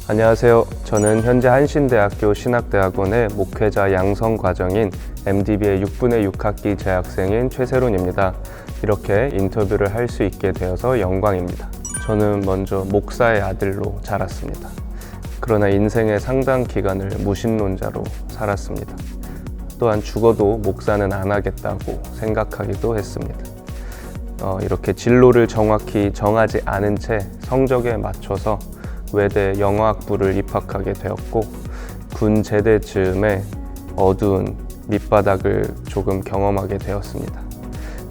안녕하세요. 저는 현재 한신대학교 신학대학원의 목회자 양성 과정인 MDB의 6분의 6학기 재학생인 최세론입니다. 이렇게 인터뷰를 할 수 있게 되어서 영광입니다. 저는 먼저 목사의 아들로 자랐습니다. 그러나 인생의 상당 기간을 무신론자로 살았습니다. 또한 죽어도 목사는 안 하겠다고 생각하기도 했습니다. 이렇게 진로를 정확히 정하지 않은 채 성적에 맞춰서 외대 영어학부를 입학하게 되었고, 군 제대 즈음에 어두운 밑바닥을 조금 경험하게 되었습니다.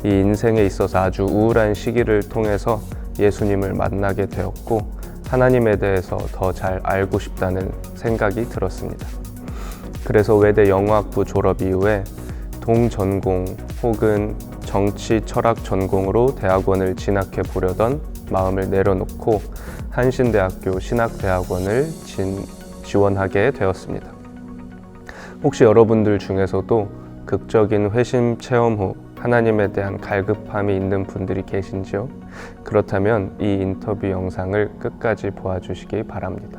이 인생에 있어서 아주 우울한 시기를 통해서 예수님을 만나게 되었고, 하나님에 대해서 더 잘 알고 싶다는 생각이 들었습니다. 그래서 외대 영어학부 졸업 이후에 동전공 혹은 정치 철학 전공으로 대학원을 진학해 보려던 마음을 내려놓고 한신대학교 신학대학원을 지원하게 되었습니다. 혹시 여러분들 중에서도 극적인 회심 체험 후 하나님에 대한 갈급함이 있는 분들이 계신지요? 그렇다면 이 인터뷰 영상을 끝까지 보아주시기 바랍니다.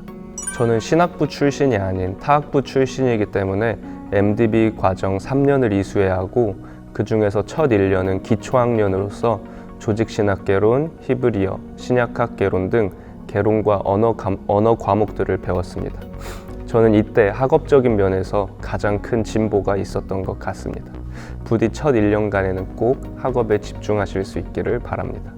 저는 신학부 출신이 아닌 타학부 출신이기 때문에 MDB 과정 3년을 이수해야 하고, 그 중에서 첫 1년은 기초학년으로서 조직신학개론, 히브리어, 신약학개론 등 개론과 언어 과목들을 배웠습니다. 저는 이때 학업적인 면에서 가장 큰 진보가 있었던 것 같습니다. 부디 첫 1년간에는 꼭 학업에 집중하실 수 있기를 바랍니다.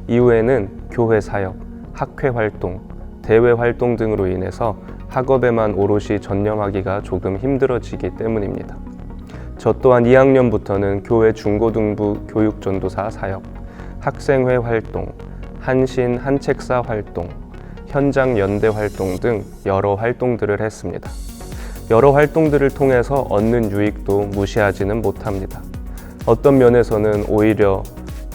이후에는 교회 사역, 학회 활동, 대외 활동 등으로 인해서 학업에만 오롯이 전념하기가 조금 힘들어지기 때문입니다. 저 또한 2학년부터는 교회 중고등부 교육전도사 사역, 학생회 활동, 한신 한책사 활동, 현장 연대 활동 등 여러 활동들을 했습니다. 여러 활동들을 통해서 얻는 유익도 무시하지는 못합니다. 어떤 면에서는 오히려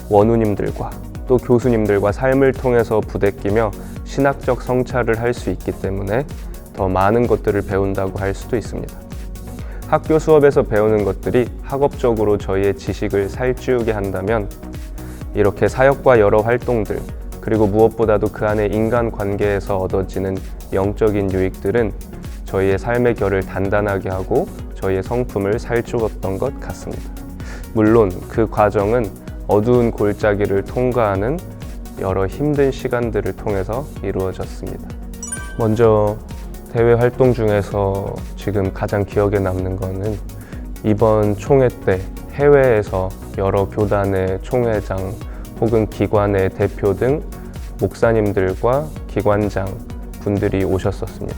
원우님들과 또 교수님들과 삶을 통해서 부대끼며 신학적 성찰을 할 수 있기 때문에 더 많은 것들을 배운다고 할 수도 있습니다. 학교 수업에서 배우는 것들이 학업적으로 저희의 지식을 살찌우게 한다면, 이렇게 사역과 여러 활동들, 그리고 무엇보다도 그 안에 인간관계에서 얻어지는 영적인 유익들은 저희의 삶의 결을 단단하게 하고 저희의 성품을 살찌웠던 것 같습니다. 물론 그 과정은 어두운 골짜기를 통과하는 여러 힘든 시간들을 통해서 이루어졌습니다. 먼저 대외 활동 중에서 지금 가장 기억에 남는 거는 이번 총회 때 해외에서 여러 교단의 총회장 혹은 기관의 대표 등 목사님들과 기관장 분들이 오셨었습니다.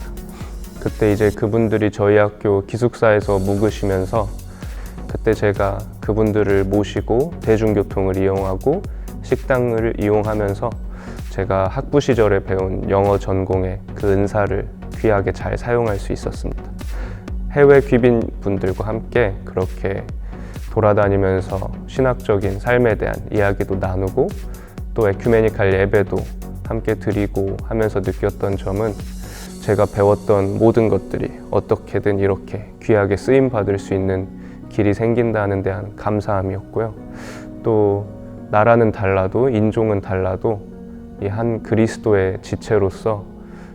그때 이제 그분들이 저희 학교 기숙사에서 묵으시면서, 그때 제가 그분들을 모시고 대중교통을 이용하고 식당을 이용하면서 제가 학부 시절에 배운 영어 전공의 그 은사를 귀하게 잘 사용할 수 있었습니다. 해외 귀빈 분들과 함께 그렇게 돌아다니면서 신학적인 삶에 대한 이야기도 나누고 또 에큐메니칼 예배도 함께 드리고 하면서 느꼈던 점은, 제가 배웠던 모든 것들이 어떻게든 이렇게 귀하게 쓰임받을 수 있는 길이 생긴다는 대한 감사함이었고요. 또 나라는 달라도 인종은 달라도 이 한 그리스도의 지체로서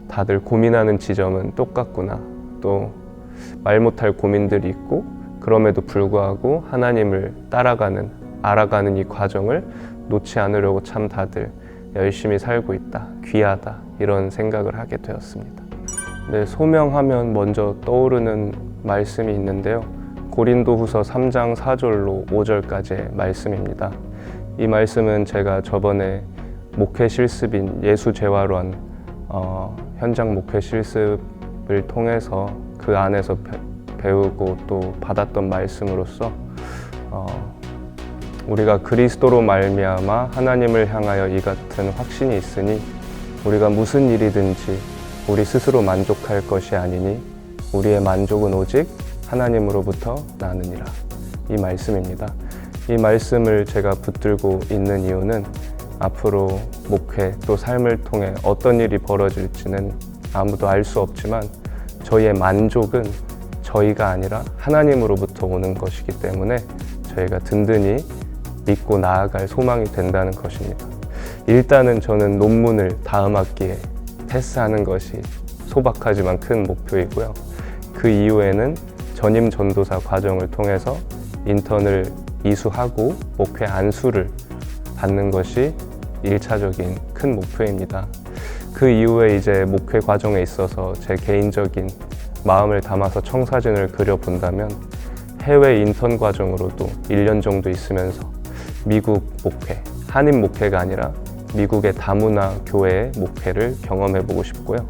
다들 고민하는 지점은 똑같구나, 또 말 못할 고민들이 있고 그럼에도 불구하고 하나님을 따라가는, 알아가는 이 과정을 놓지 않으려고 참 다들 열심히 살고 있다, 귀하다, 이런 생각을 하게 되었습니다. 네, 소명하면 먼저 떠오르는 말씀이 있는데요. 고린도후서 3장 4절로 5절까지의 말씀입니다. 이 말씀은 제가 저번에 목회 실습인 예수재활원 현장 목회 실습을 통해서 그 안에서 배우고 또 받았던 말씀으로서, 우리가 그리스도로 말미암아 하나님을 향하여 이 같은 확신이 있으니 우리가 무슨 일이든지 우리 스스로 만족할 것이 아니니 우리의 만족은 오직 하나님으로부터 나느니라. 이 말씀입니다. 이 말씀을 제가 붙들고 있는 이유는 앞으로 목회 또 삶을 통해 어떤 일이 벌어질지는 아무도 알 수 없지만 저희의 만족은 저희가 아니라 하나님으로부터 오는 것이기 때문에 저희가 든든히 믿고 나아갈 소망이 된다는 것입니다. 일단은 저는 논문을 다음 학기에 패스하는 것이 소박하지만 큰 목표이고요. 그 이후에는 전임 전도사 과정을 통해서 인턴을 이수하고 목회 안수를 받는 것이 1차적인 큰 목표입니다. 그 이후에 이제 목회 과정에 있어서 제 개인적인 마음을 담아서 청사진을 그려본다면 해외 인턴 과정으로도 1년 정도 있으면서 미국 목회, 한인 목회가 아니라 미국의 다문화 교회의 목회를 경험해보고 싶고요.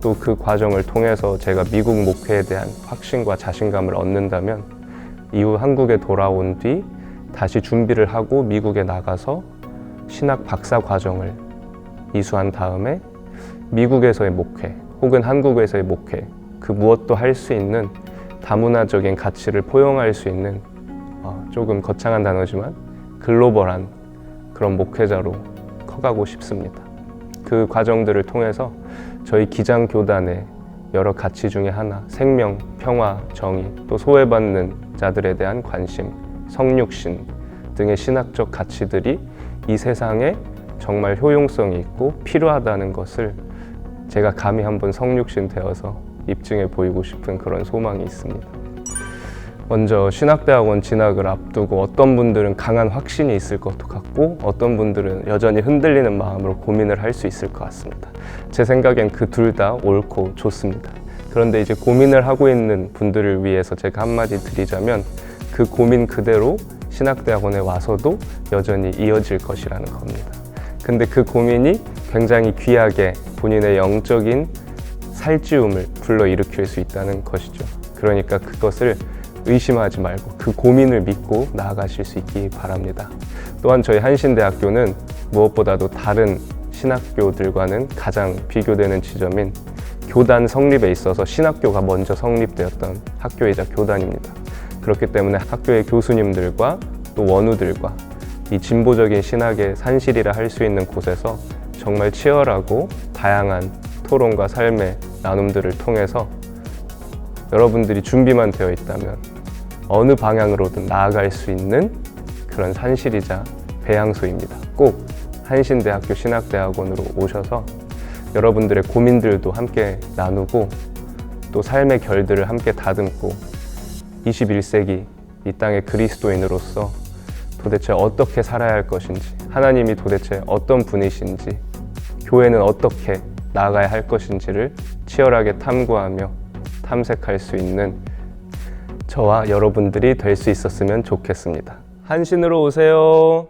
또 그 과정을 통해서 제가 미국 목회에 대한 확신과 자신감을 얻는다면 이후 한국에 돌아온 뒤 다시 준비를 하고 미국에 나가서 신학 박사 과정을 이수한 다음에 미국에서의 목회 혹은 한국에서의 목회, 그 무엇도 할 수 있는 다문화적인 가치를 포용할 수 있는 조금 거창한 단어지만 글로벌한 그런 목회자로 커가고 싶습니다. 그 과정들을 통해서 저희 기장교단의 여러 가치 중에 하나, 생명, 평화, 정의, 또 소외받는 자들에 대한 관심, 성육신 등의 신학적 가치들이 이 세상에 정말 효용성이 있고 필요하다는 것을 제가 감히 한번 성육신 되어서 입증해 보이고 싶은 그런 소망이 있습니다. 먼저 신학대학원 진학을 앞두고 어떤 분들은 강한 확신이 있을 것 같고 어떤 분들은 여전히 흔들리는 마음으로 고민을 할 수 있을 것 같습니다. 제 생각엔 그 둘 다 옳고 좋습니다. 그런데 이제 고민을 하고 있는 분들을 위해서 제가 한마디 드리자면 그 고민 그대로 신학대학원에 와서도 여전히 이어질 것이라는 겁니다. 근데 그 고민이 굉장히 귀하게 본인의 영적인 살찌움을 불러일으킬 수 있다는 것이죠. 그러니까 그것을 의심하지 말고 그 고민을 믿고 나아가실 수 있기 바랍니다. 또한 저희 한신대학교는 무엇보다도 다른 신학교들과는 가장 비교되는 지점인 교단 성립에 있어서 신학교가 먼저 성립되었던 학교이자 교단입니다. 그렇기 때문에 학교의 교수님들과 또 원우들과 이 진보적인 신학의 산실이라 할 수 있는 곳에서 정말 치열하고 다양한 토론과 삶의 나눔들을 통해서 여러분들이 준비만 되어 있다면 어느 방향으로든 나아갈 수 있는 그런 산실이자 배양소입니다. 꼭 한신대학교 신학대학원으로 오셔서 여러분들의 고민들도 함께 나누고 또 삶의 결들을 함께 다듬고 21세기 이 땅의 그리스도인으로서 도대체 어떻게 살아야 할 것인지, 하나님이 도대체 어떤 분이신지, 교회는 어떻게 나아가야 할 것인지를 치열하게 탐구하며 탐색할 수 있는 저와 여러분들이 될 수 있었으면 좋겠습니다. 한신으로 오세요.